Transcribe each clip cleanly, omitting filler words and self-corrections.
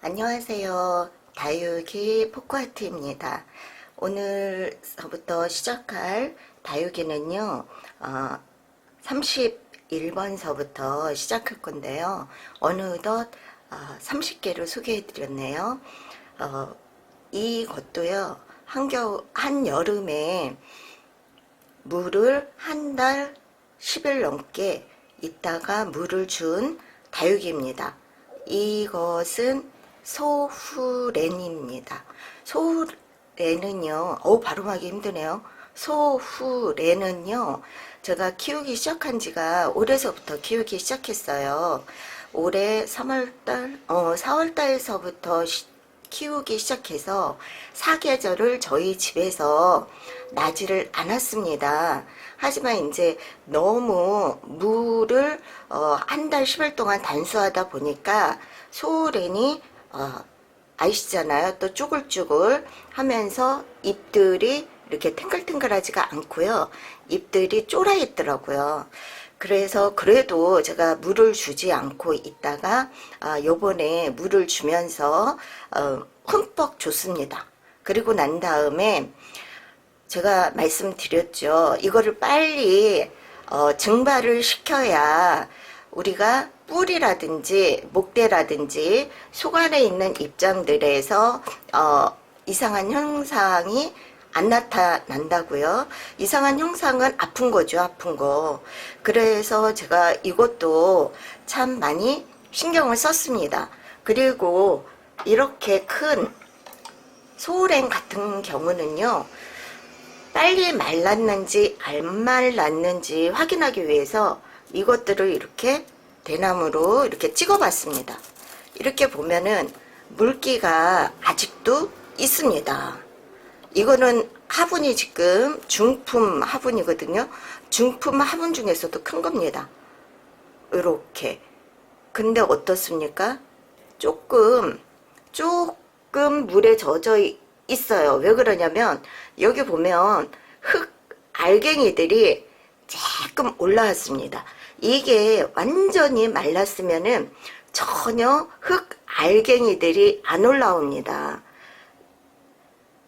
안녕하세요. 다육이 포크아트입니다. 오늘서부터 시작할 다육이는요, 31번서부터 시작할 건데요. 어느덧 30개를 소개해 드렸네요. 이것도요, 한여름에 물을 한 달 10일 넘게 있다가 물을 준 다육이입니다. 이것은 소후렌입니다. 소후렌은요, 발음하기 힘드네요. 소후렌은요, 제가 키우기 시작한 지가 올해서부터 키우기 시작했어요. 올해 4월달서부터 키우기 시작해서 사계절을 저희 집에서 나지를 않았습니다. 하지만 이제 너무 물을 한 달 10일 동안 단수하다 보니까 소렌이 아시잖아요. 또 쭈글쭈글 하면서 잎들이 이렇게 탱글탱글하지가 않고요. 잎들이 쫄아 있더라고요. 그래서 그래도 제가 물을 주지 않고 있다가 요번에 물을 주면서 흠뻑 줬습니다. 그리고 난 다음에 제가 말씀드렸죠. 이거를 빨리 증발을 시켜야 우리가 뿌리라든지 목대라든지 속 안에 있는 입장들에서 이상한 현상이 안 나타난다고요. 이상한 형상은 아픈 거죠, 아픈 거. 그래서 제가 이것도 참 많이 신경을 썼습니다. 그리고 이렇게 큰 소호랭 같은 경우는요, 빨리 말랐는지 안 말랐는지 확인하기 위해서 이것들을 이렇게 대나무로 이렇게 찍어봤습니다. 이렇게 보면은 물기가 아직도 있습니다. 이거는 화분이 지금 중품 화분이거든요. 중품 화분 중에서도 큰 겁니다. 이렇게. 근데 어떻습니까? 조금 물에 젖어 있어요. 왜 그러냐면 여기 보면 흙 알갱이들이 조금 올라왔습니다. 이게 완전히 말랐으면은 전혀 흙 알갱이들이 안 올라옵니다.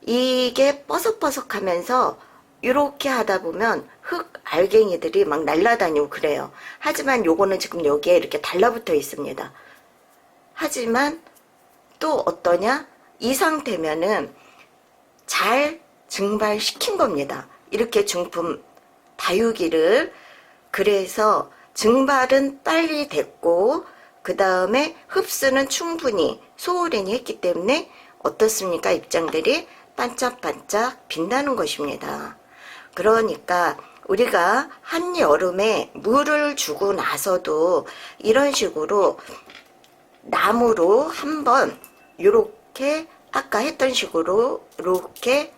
이게 뻐석뻐석하면서 이렇게 하다 보면 흙 알갱이들이 막 날아다니고 그래요. 하지만 요거는 지금 여기에 이렇게 달라붙어 있습니다. 하지만 또 어떠냐? 이 상태면은 잘 증발시킨 겁니다. 이렇게 중품 다육이를. 그래서 증발은 빨리 됐고 그 다음에 흡수는 충분히 소호렌이 했기 때문에 어떻습니까? 입장들이 반짝반짝 빛나는 것입니다. 그러니까 우리가 한여름에 물을 주고 나서도 이런 식으로 나무로 한번 이렇게 아까 했던 식으로 이렇게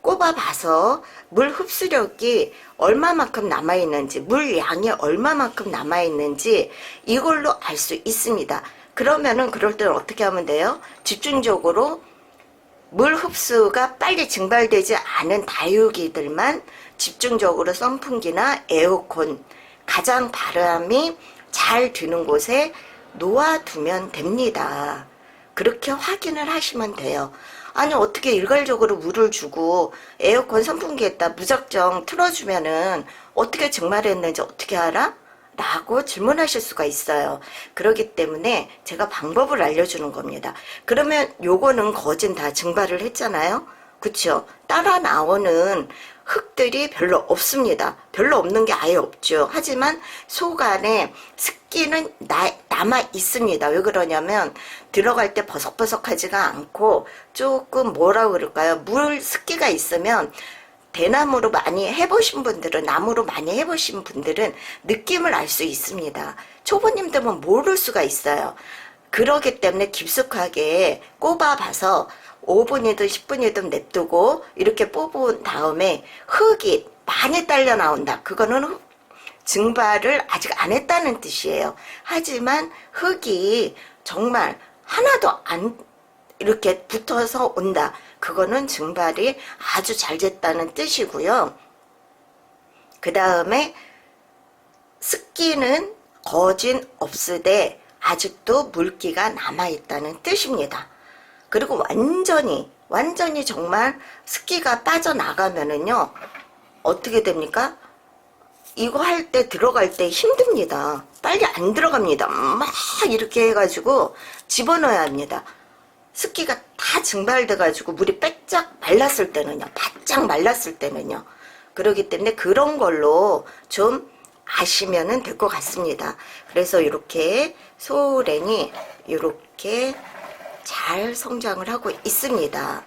꼽아봐서 물 흡수력이 얼마만큼 남아있는지, 물 양이 얼마만큼 남아있는지 이걸로 알 수 있습니다. 그러면은 그럴 때는 어떻게 하면 돼요? 집중적으로 물 흡수가 빨리 증발되지 않은 다육이들만 집중적으로 선풍기나 에어컨, 가장 바람이 잘 드는 곳에 놓아두면 됩니다. 그렇게 확인을 하시면 돼요. 아니 어떻게 일괄적으로 물을 주고 에어컨 선풍기에다 무작정 틀어주면은 어떻게 증발했는지 어떻게 알아? 라고 질문하실 수가 있어요. 그렇기 때문에 제가 방법을 알려주는 겁니다. 그러면 요거는 거진 다 증발을 했잖아요. 그쵸? 따라 나오는 흙들이 별로 없습니다. 별로 없는 게 아예 없죠. 하지만 속 안에 습기는 남아 있습니다. 왜 그러냐면 들어갈 때 버석버석하지가 않고 조금 뭐라 그럴까요? 물 습기가 있으면 대나무로 많이 해보신 분들은, 나무로 많이 해보신 분들은 느낌을 알 수 있습니다. 초보님들은 모를 수가 있어요. 그러기 때문에 깊숙하게 꼽아봐서 5분이든 10분이든 냅두고 이렇게 뽑은 다음에 흙이 많이 딸려 나온다. 그거는 증발을 아직 안 했다는 뜻이에요. 하지만 흙이 정말 하나도 안 이렇게 붙어서 온다. 그거는 증발이 아주 잘 됐다는 뜻이고요. 그 다음에 습기는 거진 없으되 아직도 물기가 남아있다는 뜻입니다. 그리고 완전히 정말 습기가 빠져나가면은요, 어떻게 됩니까? 이거 할 때 들어갈 때 힘듭니다. 빨리 안 들어갑니다. 막 이렇게 해가지고 집어넣어야 합니다. 습기가 다 증발돼가지고 물이 바짝 말랐을 때는요. 그렇기 때문에 그런 걸로 좀 아시면은 될 것 같습니다. 그래서 이렇게 소랭이 이렇게 잘 성장을 하고 있습니다.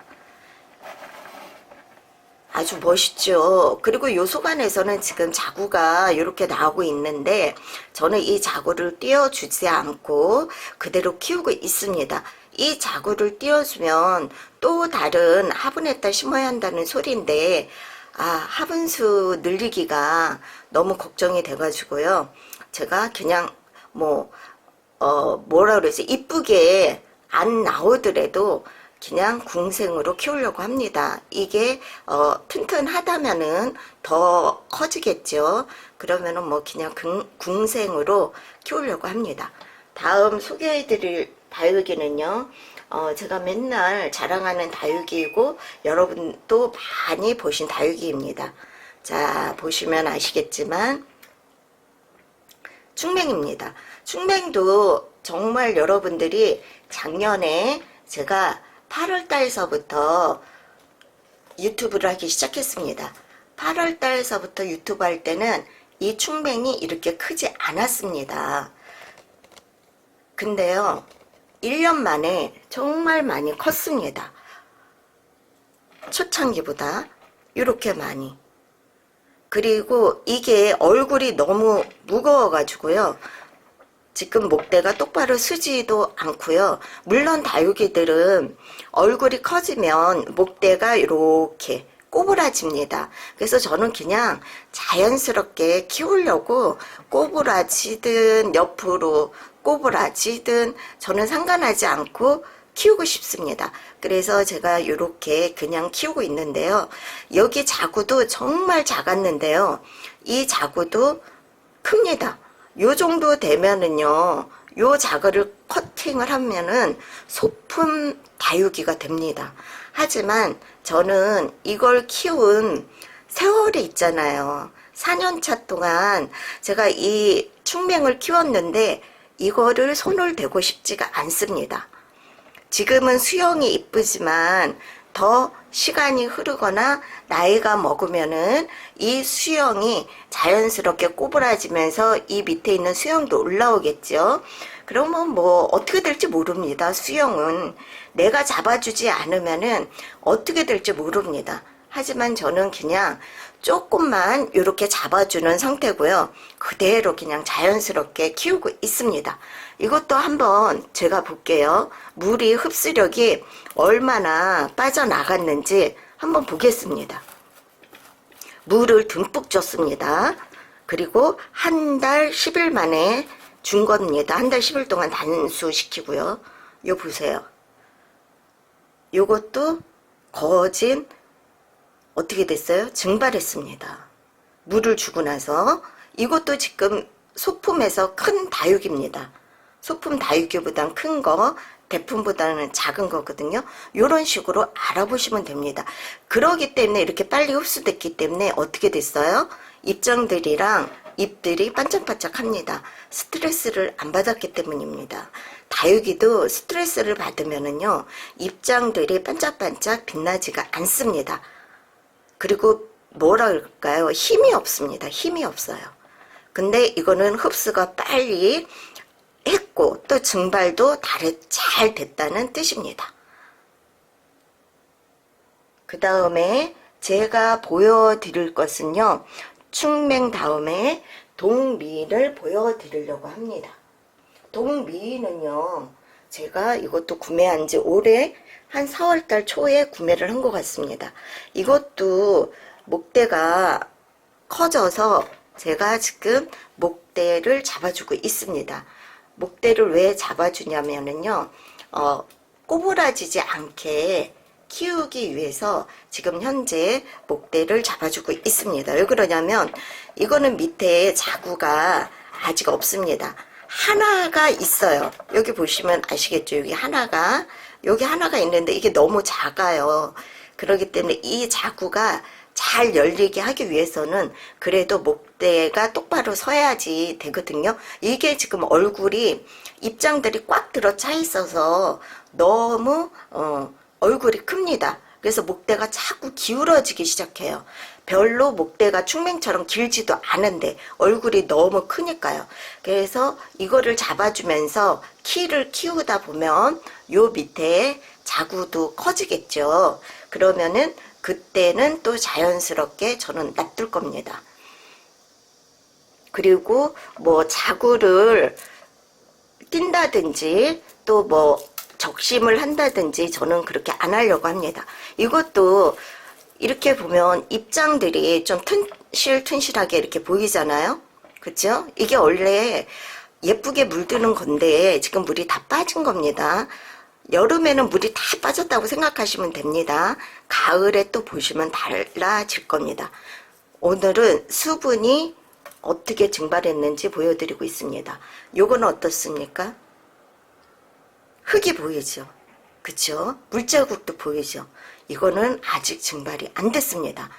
아주 멋있죠. 그리고 요 속안에서는 지금 자구가 이렇게 나오고 있는데 저는 이 자구를 띄워주지 않고 그대로 키우고 있습니다. 이 자구를 띄워주면 또 다른 화분에다 심어야 한다는 소리인데 화분수 늘리기가 너무 걱정이 돼가지고요. 제가 그냥 뭐라 그러지, 이쁘게 안 나오더라도 그냥 궁생으로 키우려고 합니다. 이게 튼튼하다면은 더 커지겠죠. 그러면은 뭐 그냥 궁생으로 키우려고 합니다. 다음 소개해드릴 다육이는요, 제가 맨날 자랑하는 다육이이고 여러분도 많이 보신 다육이입니다. 자, 보시면 아시겠지만 충맹입니다. 충맹도 정말 여러분들이 작년에 제가 8월달서부터 유튜브를 하기 시작했습니다. 8월달서부터 유튜브 할 때는 이 충맹이 이렇게 크지 않았습니다. 근데요, 1년 만에 정말 많이 컸습니다. 초창기보다 이렇게 많이. 그리고 이게 얼굴이 너무 무거워가지고요, 지금 목대가 똑바로 서지도 않고요. 물론 다육이들은 얼굴이 커지면 목대가 이렇게 꼬부라집니다. 그래서 저는 그냥 자연스럽게 키우려고 꼬부라지든 옆으로 꼬부라지든 저는 상관하지 않고 키우고 싶습니다. 그래서 제가 이렇게 그냥 키우고 있는데요. 여기 자구도 정말 작았는데요. 이 자구도 큽니다. 요 정도 되면은요, 요 자구를 커팅을 하면은 소품 다육이가 됩니다. 하지만 저는 이걸 키운 세월이 있잖아요. 4년차 동안 제가 이 충맹을 키웠는데 이거를 손을 대고 싶지가 않습니다. 지금은 수영이 이쁘지만 더 시간이 흐르거나 나이가 먹으면은 이 수영이 자연스럽게 꼬부라지면서 이 밑에 있는 수영도 올라오겠죠. 그러면 뭐 어떻게 될지 모릅니다. 수영은 내가 잡아주지 않으면은 어떻게 될지 모릅니다. 하지만 저는 그냥 조금만 이렇게 잡아주는 상태고요. 그대로 그냥 자연스럽게 키우고 있습니다. 이것도 한번 제가 볼게요. 물이 흡수력이 얼마나 빠져나갔는지 한번 보겠습니다. 물을 듬뿍 줬습니다. 그리고 한 달 10일 만에 준 겁니다. 한 달 10일 동안 단수시키고요. 요 보세요. 요것도 거진 어떻게 됐어요? 증발했습니다. 물을 주고 나서. 이것도 지금 소품에서 큰 다육입니다. 소품 다육이보단 큰 거, 대품보다는 작은 거거든요. 이런 식으로 알아보시면 됩니다. 그러기 때문에 이렇게 빨리 흡수됐기 때문에 어떻게 됐어요? 입장들이랑 잎들이 반짝반짝합니다. 스트레스를 안 받았기 때문입니다. 다육이도 스트레스를 받으면은요, 입장들이 반짝반짝 빛나지가 않습니다. 그리고 뭐라 그럴까요? 힘이 없습니다. 힘이 없어요. 근데 이거는 흡수가 빨리 했고 또 증발도 잘 됐다는 뜻입니다. 그 다음에 제가 보여드릴 것은요, 충맹 다음에 동미를 보여드리려고 합니다. 동미는요, 제가 이것도 구매한 지 올해 한 4월달 초에 구매를 한 것 같습니다. 이것도 목대가 커져서 제가 지금 목대를 잡아주고 있습니다. 목대를 왜 잡아주냐면은요, 꼬부라지지 않게 키우기 위해서 지금 현재 목대를 잡아주고 있습니다. 왜 그러냐면 이거는 밑에 자구가 아직 없습니다. 하나가 있어요. 여기 보시면 아시겠죠? 여기 하나가 있는데 이게 너무 작아요. 그렇기 때문에 이 자구가 잘 열리게 하기 위해서는 그래도 목대가 똑바로 서야지 되거든요. 이게 지금 얼굴이 입장들이 꽉 들어 차 있어서 너무 얼굴이 큽니다. 그래서 목대가 자꾸 기울어지기 시작해요. 별로 목대가 충맹처럼 길지도 않은데 얼굴이 너무 크니까요. 그래서 이거를 잡아주면서 키를 키우다 보면 요 밑에 자구도 커지겠죠. 그러면은 그때는 또 자연스럽게 저는 놔둘 겁니다. 그리고 뭐 자구를 낀다든지 또 뭐 적심을 한다든지 저는 그렇게 안 하려고 합니다. 이것도 이렇게 보면 입장들이 좀 튼실튼실하게 이렇게 보이잖아요. 그쵸? 이게 원래 예쁘게 물드는 건데 지금 물이 다 빠진 겁니다. 여름에는 물이 다 빠졌다고 생각하시면 됩니다. 가을에 또 보시면 달라질 겁니다. 오늘은 수분이 어떻게 증발했는지 보여드리고 있습니다. 요거는 어떻습니까? 흙이 보이죠? 그쵸? 물자국도 보이죠? 이거는 아직 증발이 안 됐습니다.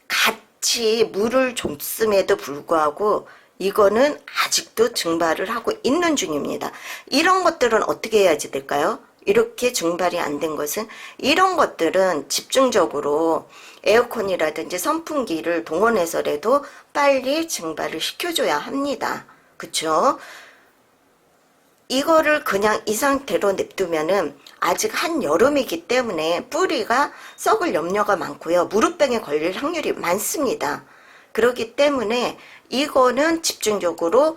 같이 물을 줬음에도 불구하고 이거는 아직도 증발을 하고 있는 중입니다. 이런 것들은 어떻게 해야지 될까요? 이렇게 증발이 안 된 것은 이런 것들은 집중적으로 에어컨이라든지 선풍기를 동원해서라도 빨리 증발을 시켜줘야 합니다. 그쵸? 이거를 그냥 이 상태로 냅두면은 아직 한여름이기 때문에 뿌리가 썩을 염려가 많고요. 무릎병에 걸릴 확률이 많습니다. 그렇기 때문에 이거는 집중적으로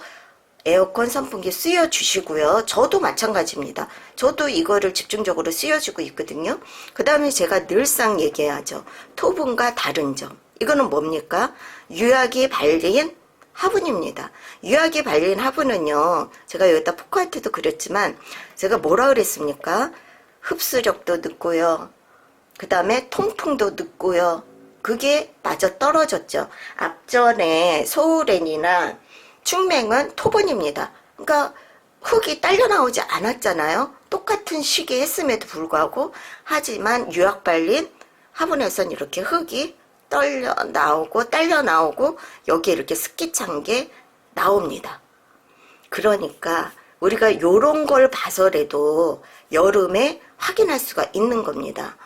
에어컨 선풍기 씌워 주시고요. 저도 마찬가지입니다. 저도 이거를 집중적으로 씌워주고 있거든요. 그 다음에 제가 늘상 얘기하죠. 토분과 다른 점. 이거는 뭡니까? 유약이 발린 화분입니다. 유약이 발린 화분은요. 제가 여기다 포크할 때도 그랬지만 제가 뭐라 그랬습니까? 흡수력도 늦고요. 그 다음에 통풍도 늦고요. 그게 맞아 떨어졌죠. 앞전에 소우렌이나 충맹은 토분입니다. 그러니까 흙이 딸려 나오지 않았잖아요. 똑같은 시기에 했음에도 불구하고. 하지만 유약 발린 화분에선 이렇게 흙이 딸려 나오고 여기 이렇게 습기 찬 게 나옵니다. 그러니까 우리가 요런 걸 봐서라도 여름에 확인할 수가 있는 겁니다.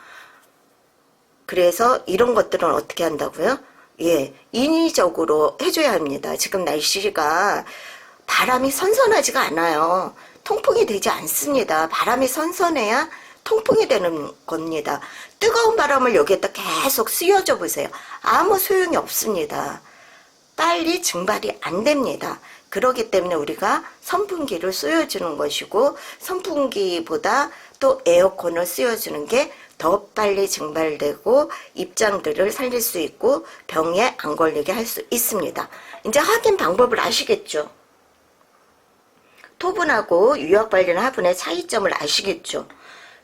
그래서 이런 것들은 어떻게 한다고요? 예, 인위적으로 해줘야 합니다. 지금 날씨가 바람이 선선하지가 않아요. 통풍이 되지 않습니다. 바람이 선선해야 통풍이 되는 겁니다. 뜨거운 바람을 여기에다 계속 씌워줘 보세요. 아무 소용이 없습니다. 빨리 증발이 안 됩니다. 그렇기 때문에 우리가 선풍기를 씌워주는 것이고 선풍기보다 또 에어컨을 씌워주는 게 더 빨리 증발되고 입장들을 살릴 수 있고 병에 안 걸리게 할 수 있습니다. 이제 확인 방법을 아시겠죠? 토분하고 유약 발린 화분의 차이점을 아시겠죠?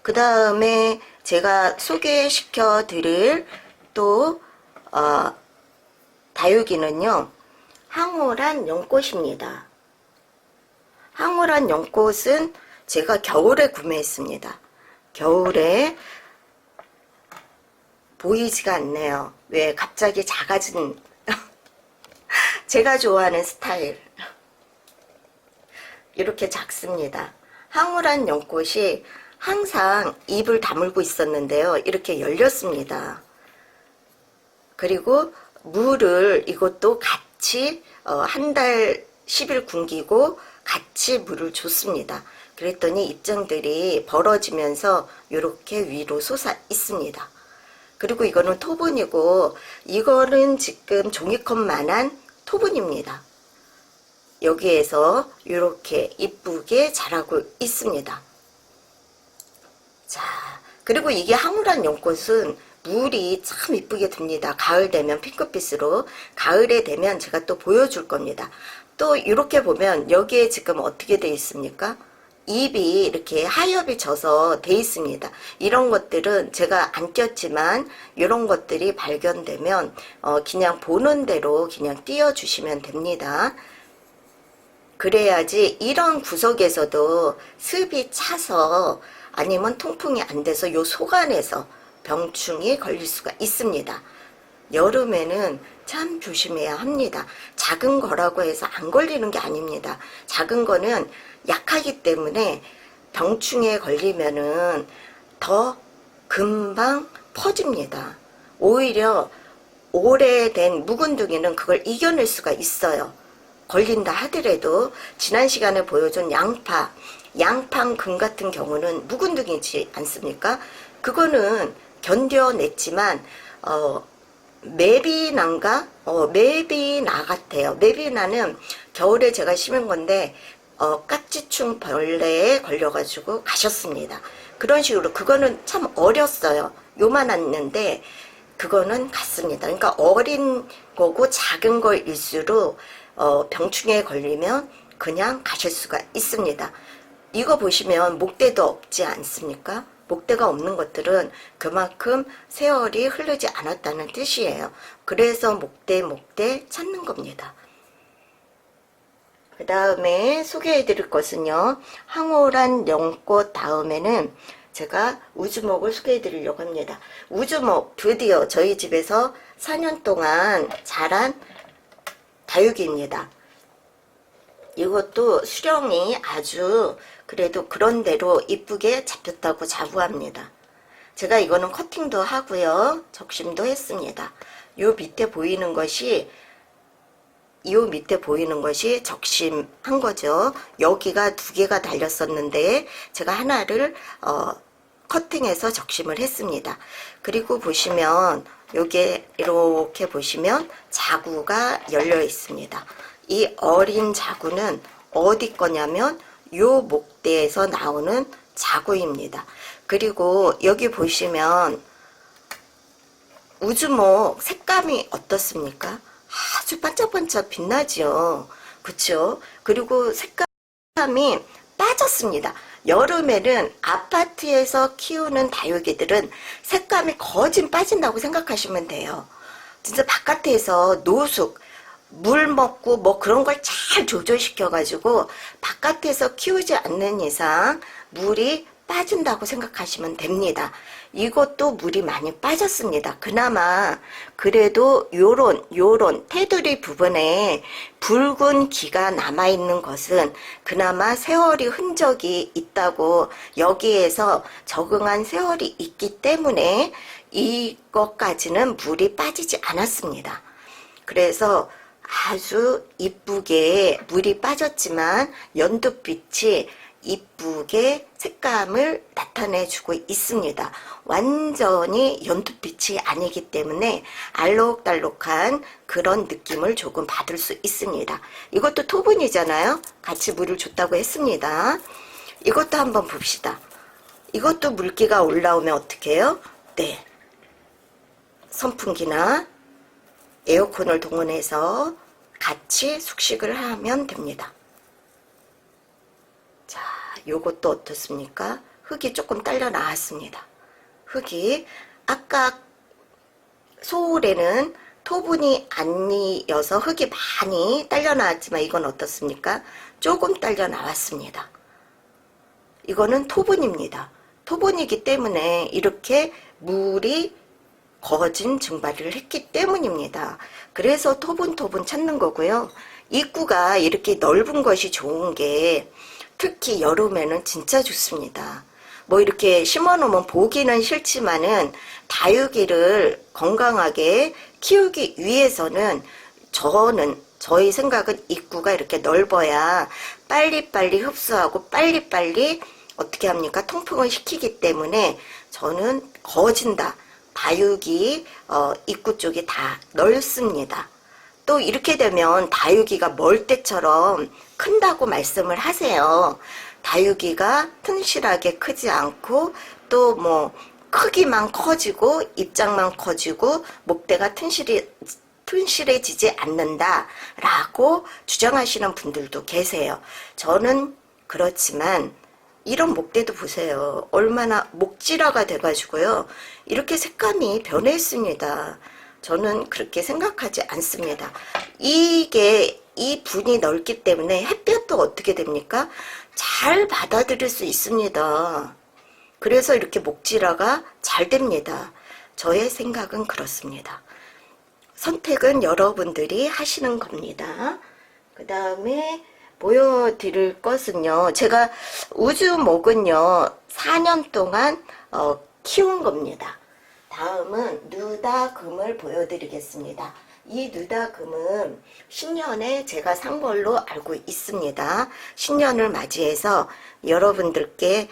그 다음에 제가 소개시켜 드릴 또 다육이는요. 황홀한 연꽃입니다. 황홀한 연꽃은 제가 겨울에 구매했습니다. 겨울에 보이지가 않네요. 왜 갑자기 작아진 제가 좋아하는 스타일 이렇게 작습니다. 황홀한 연꽃이 항상 잎을 다물고 있었는데요. 이렇게 열렸습니다. 그리고 물을 이것도 같이 한 달 10일 굶기고 같이 물을 줬습니다. 그랬더니 입장들이 벌어지면서 이렇게 위로 솟아 있습니다. 그리고 이거는 토분이고 이거는 지금 종이컵만한 토분입니다. 여기에서 이렇게 이쁘게 자라고 있습니다. 자, 그리고 이게 황홀한 연꽃은 물이 참 이쁘게 듭니다. 가을 되면 핑크빛으로 가을에 되면 제가 또 보여줄 겁니다. 또 이렇게 보면 여기에 지금 어떻게 돼 있습니까? 잎이 이렇게 하엽이 져서 돼 있습니다. 이런 것들은 제가 안 꼈지만 이런 것들이 발견되면 그냥 보는 대로 그냥 띄워주시면 됩니다. 그래야지 이런 구석에서도 습이 차서 아니면 통풍이 안 돼서 요 속 안에서 병충이 걸릴 수가 있습니다. 여름에는 참 조심해야 합니다. 작은 거라고 해서 안 걸리는 게 아닙니다. 작은 거는 약하기 때문에 병충에 걸리면은 더 금방 퍼집니다. 오히려 오래된 묵은둥이는 그걸 이겨낼 수가 있어요. 걸린다 하더라도 지난 시간에 보여준 양팡금 같은 경우는 묵은둥이지 않습니까? 그거는 견뎌냈지만 메비나인가? 메비나 같아요. 메비나는 겨울에 제가 심은 건데 깍지충 벌레에 걸려가지고 가셨습니다. 그런 식으로 그거는 참 어렸어요. 요만했는데 그거는 갔습니다. 그러니까 어린 거고 작은 거일수록 병충해에 걸리면 그냥 가실 수가 있습니다. 이거 보시면 목대도 없지 않습니까? 목대가 없는 것들은 그만큼 세월이 흐르지 않았다는 뜻이에요. 그래서 목대 찾는 겁니다. 그 다음에 소개해 드릴 것은요, 황홀한 연꽃 다음에는 제가 우주목을 소개해 드리려고 합니다. 우주목 드디어 저희 집에서 4년 동안 자란 다육이입니다. 이것도 수령이 아주 그래도 그런대로 이쁘게 잡혔다고 자부합니다. 제가 이거는 커팅도 하고요, 적심도 했습니다. 요 밑에 보이는 것이 적심한 거죠. 여기가 2개가 달렸었는데 제가 하나를 커팅해서 적심을 했습니다. 그리고 보시면 요게 이렇게 보시면 자구가 열려 있습니다. 이 어린 자구는 어디 거냐면 요 목대에서 나오는 자구입니다. 그리고 여기 보시면 우주목 색감이 어떻습니까? 아주 반짝반짝 빛나죠. 그쵸? 그리고 색감이 빠졌습니다. 여름에는 아파트에서 키우는 다육이들은 색감이 거진 빠진다고 생각하시면 돼요. 진짜 바깥에서 노숙, 물 먹고 뭐 그런 걸 잘 조절시켜 가지고 바깥에서 키우지 않는 이상 물이 빠진다고 생각하시면 됩니다. 이것도 물이 많이 빠졌습니다. 그나마 그래도 요런 테두리 부분에 붉은 기가 남아있는 것은 그나마 세월이 흔적이 있다고, 여기에서 적응한 세월이 있기 때문에 이것까지는 물이 빠지지 않았습니다. 그래서 아주 이쁘게 물이 빠졌지만 연두빛이 이쁘게 색감을 나타내주고 있습니다. 완전히 연두빛이 아니기 때문에 알록달록한 그런 느낌을 조금 받을 수 있습니다. 이것도 토분이잖아요. 같이 물을 줬다고 했습니다. 이것도 한번 봅시다. 이것도 물기가 올라오면 어떻게 해요? 네, 선풍기나 에어컨을 동원해서 같이 숙식을 하면 됩니다. 자, 요것도 어떻습니까? 흙이 조금 딸려 나왔습니다. 흙이 아까 소울에는 토분이 아니어서 흙이 많이 딸려 나왔지만 이건 어떻습니까? 조금 딸려 나왔습니다. 이거는 토분입니다. 토분이기 때문에 이렇게 물이 거진 증발을 했기 때문입니다. 그래서 토분 찾는 거고요. 입구가 이렇게 넓은 것이 좋은 게 특히 여름에는 진짜 좋습니다. 뭐 이렇게 심어놓으면 보기는 싫지만은 다육이를 건강하게 키우기 위해서는 저희 생각은 입구가 이렇게 넓어야 빨리빨리 흡수하고 빨리빨리 어떻게 합니까? 통풍을 시키기 때문에 저는 거진다. 다육이 입구 쪽이 다 넓습니다. 또 이렇게 되면 다육이가 멀 때처럼 큰다고 말씀을 하세요. 다육이가 튼실하게 크지 않고 또 뭐 크기만 커지고 입장만 커지고 목대가 튼실해지지 않는다 라고 주장하시는 분들도 계세요. 저는 그렇지만 이런 목대도 보세요. 얼마나 목질화가 돼가지고요. 이렇게 색감이 변했습니다. 저는 그렇게 생각하지 않습니다. 이게 이 분이 넓기 때문에 햇볕도 어떻게 됩니까? 잘 받아들일 수 있습니다. 그래서 이렇게 목질화가 잘 됩니다. 저의 생각은 그렇습니다. 선택은 여러분들이 하시는 겁니다. 그 다음에 보여드릴 것은요, 제가 우주목은요 4년 동안 키운 겁니다. 다음은 누다금을 보여드리겠습니다. 이 누다금은 신년에 제가 산 걸로 알고 있습니다. 신년을 맞이해서 여러분들께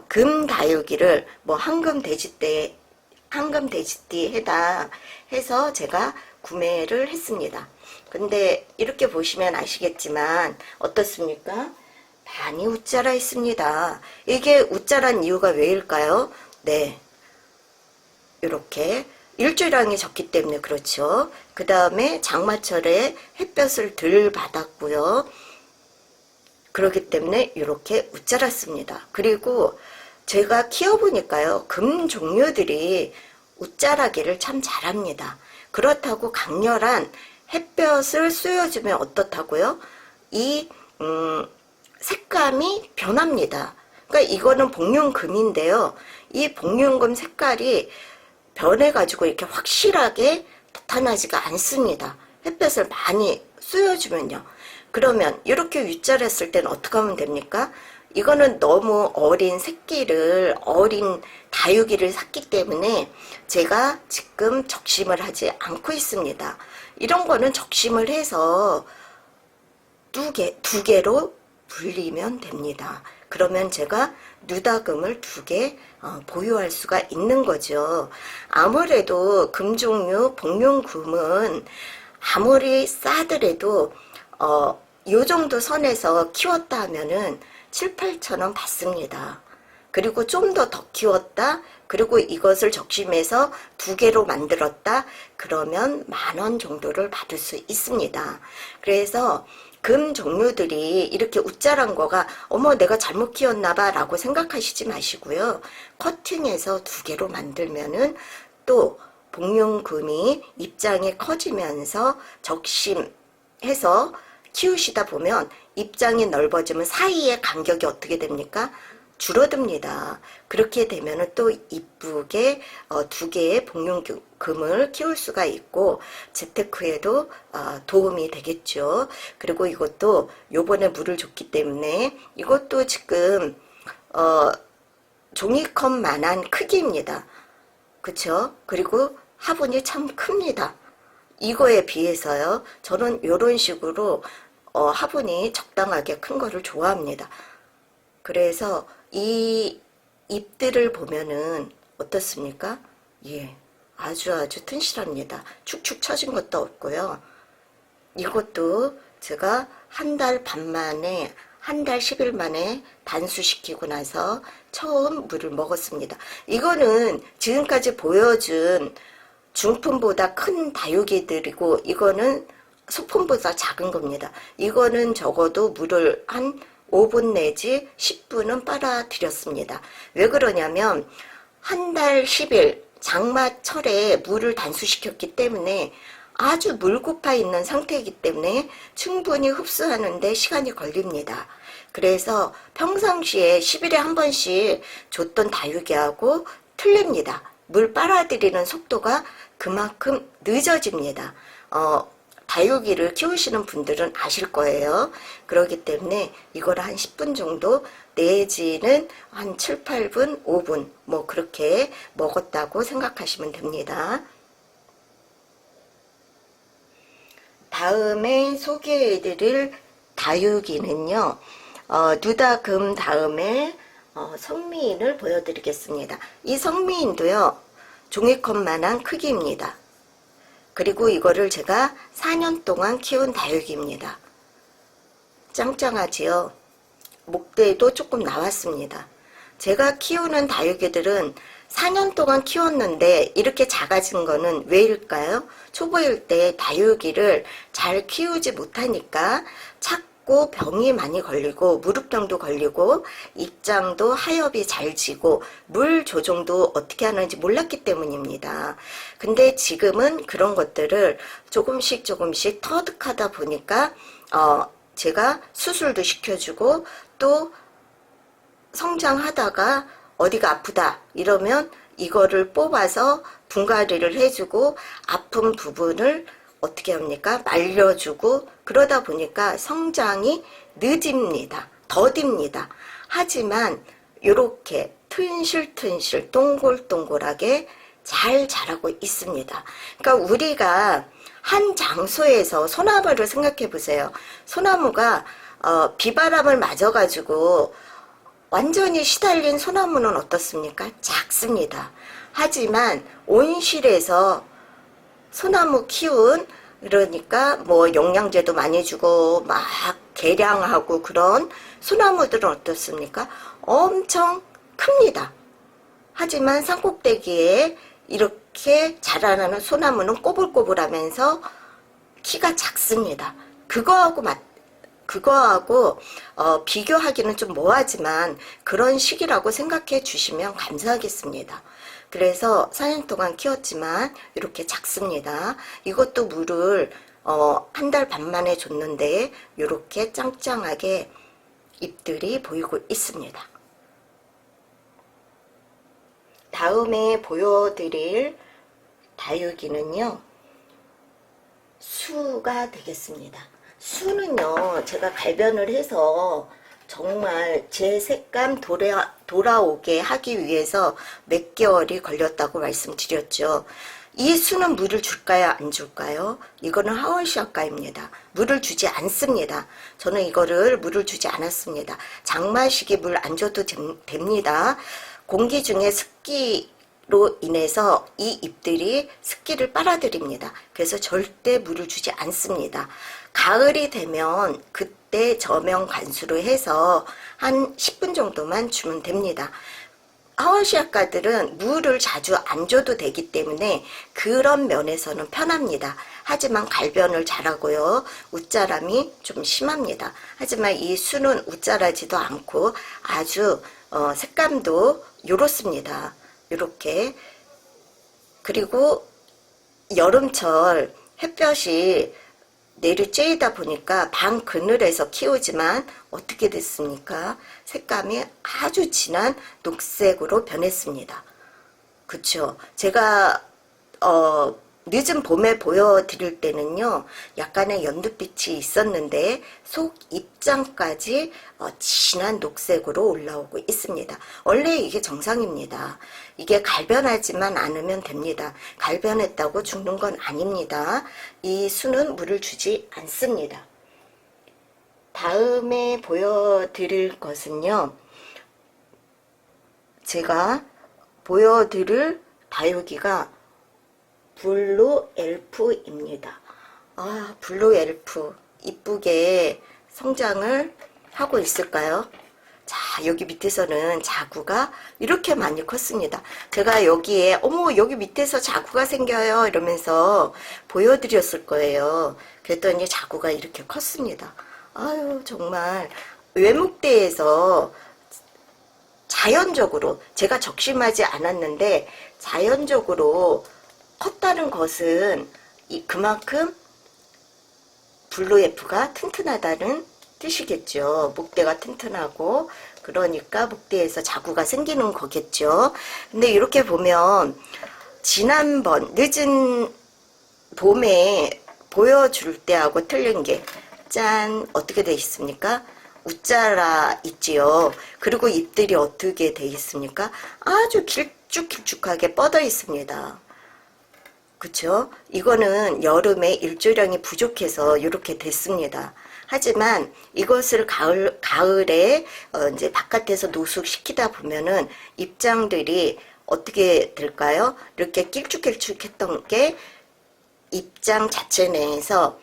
금 다육이를 뭐 황금돼지띠 해다 해서 제가 구매를 했습니다. 근데 이렇게 보시면 아시겠지만 어떻습니까? 많이 웃자라 있습니다. 이게 웃자란 이유가 왜일까요? 네, 이렇게 일조량이 적기 때문에 그렇죠. 그 다음에 장마철에 햇볕을 덜 받았고요. 그렇기 때문에 이렇게 웃자랐습니다. 그리고 제가 키워보니까요, 금 종류들이 웃자라기를 참 잘합니다. 그렇다고 강렬한 햇볕을 쏘여주면 어떻다고요? 이 색감이 변합니다. 그러니까 이거는 복륜금인데요. 이 복륜금 색깔이 변해가지고 이렇게 확실하게 나타나지가 않습니다. 햇볕을 많이 쏘여주면요. 그러면 이렇게 윗자랐을 때는 어떻게 하면 됩니까? 이거는 너무 어린 어린 다육이를 샀기 때문에 제가 지금 적심을 하지 않고 있습니다. 이런 거는 적심을 해서 두 개로 불리면 됩니다. 그러면 제가 누다금을 2개 보유할 수가 있는 거죠. 아무래도 금종류 복륜금은 아무리 싸더라도 요 정도 선에서 키웠다 하면은 7, 8천 원 받습니다. 그리고 좀 더 키웠다, 그리고 이것을 적심해서 2개로 만들었다, 그러면 10,000원 정도를 받을 수 있습니다. 그래서 금 종류들이 이렇게 웃자란 거가 어머 내가 잘못 키웠나봐 라고 생각하시지 마시고요. 커팅해서 2개로 만들면은 또 복륜금이 입장이 커지면서 적심해서 키우시다 보면 입장이 넓어지면 사이의 간격이 어떻게 됩니까? 줄어듭니다. 그렇게 되면 또 이쁘게 2개의 복륜금을 키울 수가 있고 재테크에도 도움이 되겠죠. 그리고 이것도 요번에 물을 줬기 때문에 이것도 지금 종이컵만한 크기입니다. 그쵸? 그리고 화분이 참 큽니다. 이거에 비해서요. 저는 이런 식으로 화분이 적당하게 큰 거를 좋아합니다. 그래서 이 잎들을 보면은 어떻습니까? 예, 아주 튼실합니다. 축축 처진 것도 없고요. 이것도 제가 한 달 10일 만에 단수시키고 나서 처음 물을 먹었습니다. 이거는 지금까지 보여준 중품보다 큰 다육이들이고 이거는 소품보다 작은 겁니다. 이거는 적어도 물을 한 5분 내지 10분은 빨아들였습니다. 왜 그러냐면 한 달 10일 장마철에 물을 단수시켰기 때문에 아주 물고파 있는 상태이기 때문에 충분히 흡수하는데 시간이 걸립니다. 그래서 평상시에 10일에 한 번씩 줬던 다육이하고 틀립니다. 물 빨아들이는 속도가 그만큼 늦어집니다. 다육이를 키우시는 분들은 아실 거예요. 그렇기 때문에 이걸 한 10분 정도 내지는 한 7, 8분, 5분 뭐 그렇게 먹었다고 생각하시면 됩니다. 다음에 소개해드릴 다육이는요. 누다금 다음에 성미인을 보여드리겠습니다. 이 성미인도요. 종이컵만한 크기입니다. 그리고 이거를 제가 4년 동안 키운 다육입니다. 짱짱하지요? 목대도 조금 나왔습니다. 제가 키우는 다육이들은 4년 동안 키웠는데 이렇게 작아진 거는 왜일까요? 초보일 때 다육이를 잘 키우지 못하니까 자꾸 병이 많이 걸리고 무릎병도 걸리고 입장도 하엽이 잘 지고 물 조정도 어떻게 하는지 몰랐기 때문입니다. 근데 지금은 그런 것들을 조금씩 터득하다 보니까 제가 수술도 시켜주고 또 성장하다가 어디가 아프다 이러면 이거를 뽑아서 분갈이를 해주고 아픈 부분을 어떻게 합니까? 말려주고 그러다 보니까 성장이 늦습니다. 더딥니다. 하지만 이렇게 튼실튼실 동글동글하게 잘 자라고 있습니다. 그러니까 우리가 한 장소에서 소나무를 생각해 보세요. 소나무가 비바람을 맞아가지고 완전히 시달린 소나무는 어떻습니까? 작습니다. 하지만 온실에서 소나무 키운 그러니까 뭐 영양제도 많이 주고 막 개량하고 그런 소나무들은 어떻습니까? 엄청 큽니다. 하지만 산꼭대기에 이렇게 자라나는 소나무는 꼬불꼬불하면서 키가 작습니다. 그거하고 비교하기는 좀 뭐하지만 그런 식이라고 생각해 주시면 감사하겠습니다. 그래서 4년 동안 키웠지만 이렇게 작습니다. 이것도 물을 한 달 반 만에 줬는데 이렇게 짱짱하게 잎들이 보이고 있습니다. 다음에 보여드릴 다육이는요, 수가 되겠습니다. 수는요, 제가 갈변을 해서 정말 제 색감 돌아오게 하기 위해서 몇 개월이 걸렸다고 말씀드렸죠. 이 수는 물을 줄까요? 안 줄까요? 이거는 하월시아카입니다. 물을 주지 않습니다. 저는 이거를 물을 주지 않았습니다. 장마시기 물 안 줘도 됩니다. 공기 중에 습기로 인해서 이 잎들이 습기를 빨아들입니다. 그래서 절대 물을 주지 않습니다. 가을이 되면 그때 저명 관수로 해서 한 10분 정도만 주면 됩니다. 하월시아카들은 물을 자주 안 줘도 되기 때문에 그런 면에서는 편합니다. 하지만 갈변을 잘하고요. 웃자람이 좀 심합니다. 하지만 이 수는 웃자라지도 않고 아주 색감도 요렇습니다. 요렇게. 그리고 여름철 햇볕이 내리쬐이다 보니까 방 그늘에서 키우지만 어떻게 됐습니까? 색감이 아주 진한 녹색으로 변했습니다. 그쵸? 제가 늦은 봄에 보여드릴 때는요, 약간의 연두빛이 있었는데 속 입장까지 진한 녹색으로 올라오고 있습니다. 원래 이게 정상입니다. 이게 갈변하지만 않으면 됩니다. 갈변했다고 죽는 건 아닙니다. 이 수는 물을 주지 않습니다. 다음에 보여드릴 것은요, 제가 보여드릴 다육이가 블루 엘프입니다. 블루 엘프 이쁘게 성장을 하고 있을까요? 자, 여기 밑에서는 자구가 이렇게 많이 컸습니다. 제가 여기에 어머 여기 밑에서 자구가 생겨요 이러면서 보여드렸을 거예요. 그랬더니 자구가 이렇게 컸습니다. 아유, 정말 외묵대에서 자연적으로, 제가 적심하지 않았는데 자연적으로 컸다는 것은 그만큼 블루에프가 튼튼하다는 뜻이겠죠. 목대가 튼튼하고, 그러니까 목대에서 자구가 생기는 거겠죠. 근데 이렇게 보면 지난번 늦은 봄에 보여줄 때하고 틀린 게, 짠, 어떻게 되어 있습니까? 웃자라 있지요. 그리고 잎들이 어떻게 되어 있습니까? 아주 길쭉길쭉하게 뻗어 있습니다. 그쵸? 이거는 여름에 일조량이 부족해서 이렇게 됐습니다. 하지만 이것을 가을에 이제 바깥에서 노숙시키다 보면은 입장들이 어떻게 될까요? 이렇게 길쭉길쭉했던 게 입장 자체 내에서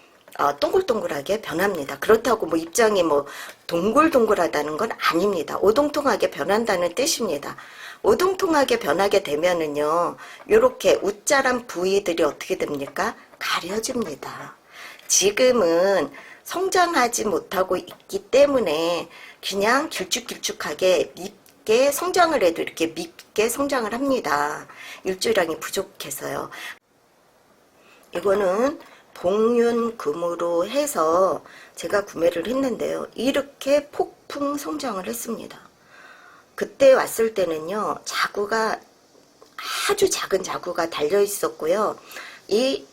동글동글하게 변합니다. 그렇다고 뭐 입장이 뭐 동글동글하다는 건 아닙니다. 오동통하게 변한다는 뜻입니다. 오동통하게 변하게 되면은요, 요렇게 웃자란 부위들이 어떻게 됩니까? 가려집니다. 지금은 성장하지 못하고 있기 때문에 그냥 길쭉길쭉하게 밉게 성장을 해도 이렇게 밉게 성장을 합니다. 일조량이 부족해서요. 이거는 봉윤금으로 해서 제가 구매를 했는데요. 이렇게 폭풍 성장을 했습니다. 그때 왔을 때는요, 자구가 아주 작은 자구가 달려 있었고요. 이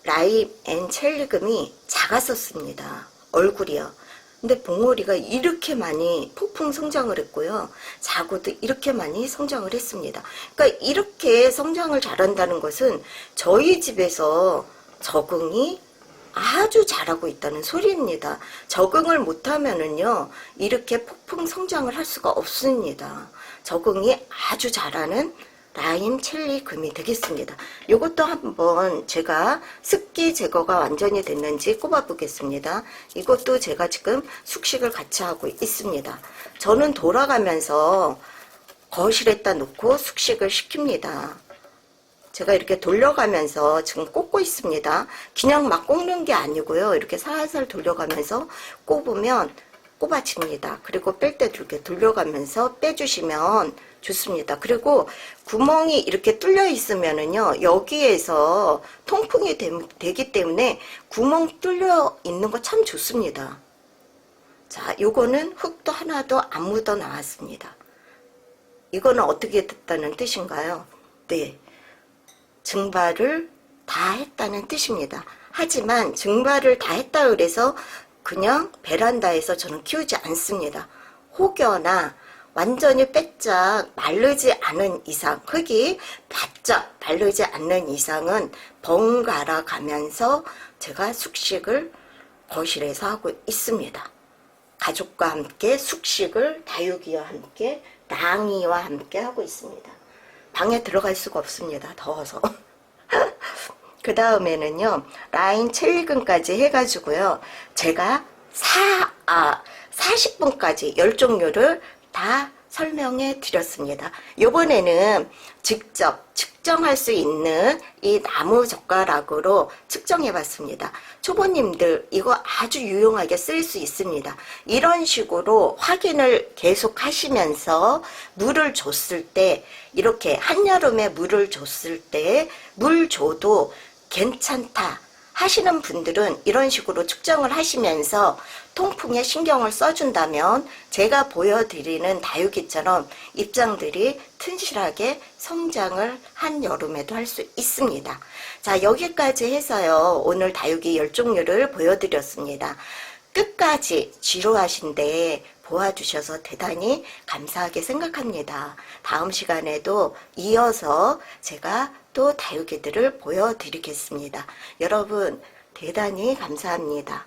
라임 앤 첼리금이 작았었습니다. 얼굴이요. 근데 봉오리가 이렇게 많이 폭풍 성장을 했고요. 자구도 이렇게 많이 성장을 했습니다. 그러니까 이렇게 성장을 잘한다는 것은 저희 집에서 적응이 아주 잘하고 있다는 소리입니다. 적응을 못하면은요, 이렇게 폭풍 성장을 할 수가 없습니다. 적응이 아주 잘하는 라임 첼리 금이 되겠습니다. 이것도 한번 제가 습기 제거가 완전히 됐는지 꼽아 보겠습니다. 이것도 제가 지금 숙식을 같이 하고 있습니다. 저는 돌아가면서 거실에다 놓고 숙식을 시킵니다. 제가 이렇게 돌려가면서 지금 꽂고 있습니다. 그냥 막 꽂는 게 아니고요. 이렇게 살살 돌려가면서 꼽으면 꼽아집니다. 그리고 뺄 때도 이렇게 돌려가면서 빼주시면 좋습니다. 그리고 구멍이 이렇게 뚫려 있으면은요, 여기에서 통풍이 되기 때문에 구멍 뚫려 있는 거 참 좋습니다. 자, 요거는 흙도 하나도 안 묻어 나왔습니다. 이거는 어떻게 됐다는 뜻인가요? 네, 증발을 다 했다는 뜻입니다. 하지만 증발을 다 했다 그래서 그냥 베란다에서 저는 키우지 않습니다. 혹여나 완전히 빼짝 마르지 않은 이상, 흙이 바짝 마르지 않는 이상은 번갈아 가면서 제가 숙식을 거실에서 하고 있습니다. 가족과 함께 숙식을 다육이와 함께, 랑이와 함께 하고 있습니다. 방에 들어갈 수가 없습니다. 더워서. 그 다음에는요, 라인 첼리금까지 해가지고요, 제가 40분까지 10종류를 다 설명해 드렸습니다. 이번에는 직접 측정할 수 있는 이 나무 젓가락으로 측정해 봤습니다. 초보님들 이거 아주 유용하게 쓸 수 있습니다. 이런 식으로 확인을 계속 하시면서 물을 줬을 때, 이렇게 한여름에 물을 줬을 때 물 줘도 괜찮다 하시는 분들은 이런 식으로 측정을 하시면서 통풍에 신경을 써준다면 제가 보여드리는 다육이처럼 입장들이 튼실하게 성장을 한여름에도 할 수 있습니다. 자, 여기까지 해서요, 오늘 다육이 10종류를 보여드렸습니다. 끝까지 지루하신데 보아주셔서 대단히 감사하게 생각합니다. 다음 시간에도 이어서 제가 또 다육이들을 보여드리겠습니다. 여러분 대단히 감사합니다.